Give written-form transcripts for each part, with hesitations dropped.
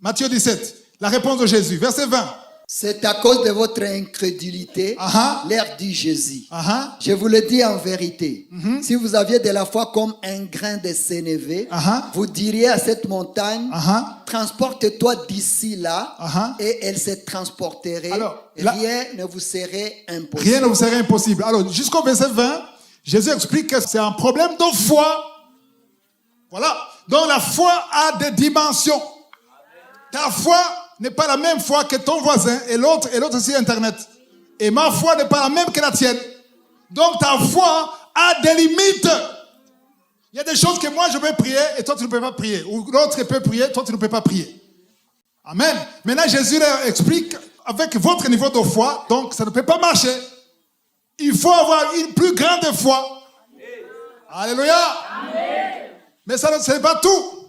Matthieu 17, la réponse de Jésus, verset 20. C'est à cause de votre incrédulité, leur dit Jésus. Je vous le dis en vérité, si vous aviez de la foi comme un grain de sénévé, vous diriez à cette montagne, transporte-toi d'ici là, et elle se transporterait. Alors, rien ne vous serait impossible. Rien ne vous serait impossible. Alors, jusqu'au verset 20, Jésus explique que c'est un problème de foi. Voilà. Donc, la foi a des dimensions. Ta foi n'est pas la même foi que ton voisin et l'autre sur Internet. Et ma foi n'est pas la même que la tienne. Donc ta foi a des limites. Il y a des choses que moi je peux prier et toi tu ne peux pas prier. Ou l'autre peut prier, toi tu ne peux pas prier. Amen. Maintenant Jésus leur explique avec votre niveau de foi, donc ça ne peut pas marcher. Il faut avoir une plus grande foi. Alléluia. Amen. Mais ça ne c'est pas tout.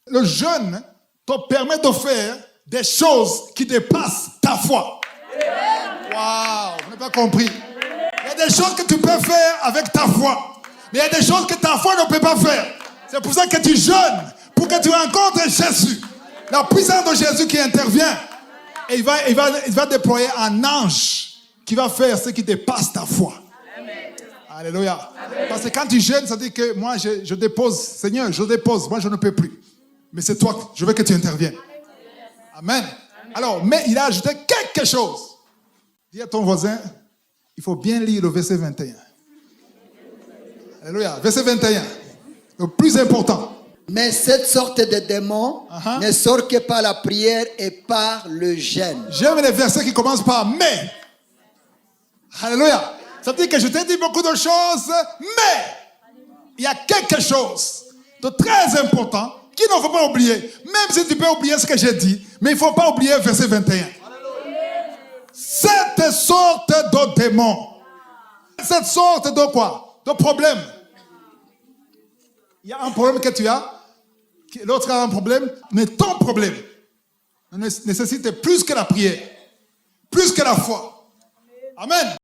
Le jeûne te permet de faire des choses qui dépassent ta foi. Waouh, vous n'avez pas compris. Il y a des choses que tu peux faire avec ta foi. Mais il y a des choses que ta foi ne peut pas faire. C'est pour ça que tu jeûnes, pour que tu rencontres Jésus. La puissance de Jésus qui intervient. Et il va déployer un ange qui va faire ce qui dépasse ta foi. Alléluia. Parce que quand tu jeûnes, ça dit que moi je dépose, Seigneur, je dépose, moi je ne peux plus. Mais c'est toi, je veux que tu interviennes. Amen. Alors, mais il a ajouté quelque chose. Dis à ton voisin, il faut bien lire le verset 21. Alléluia. Verset 21. Le plus important. Mais cette sorte de démon ne sort que par la prière et par le jeûne. J'aime les versets qui commencent par mais. Alléluia. Ça veut dire que je t'ai dit beaucoup de choses, mais il y a quelque chose de très important qu'il ne faut pas oublier. Même si tu peux oublier ce que j'ai dit, mais il ne faut pas oublier verset 21. Cette sorte de démon, cette sorte de quoi? De problème. Il y a un problème que tu as, l'autre a un problème, mais ton problème nécessite plus que la prière, plus que la foi. Amen.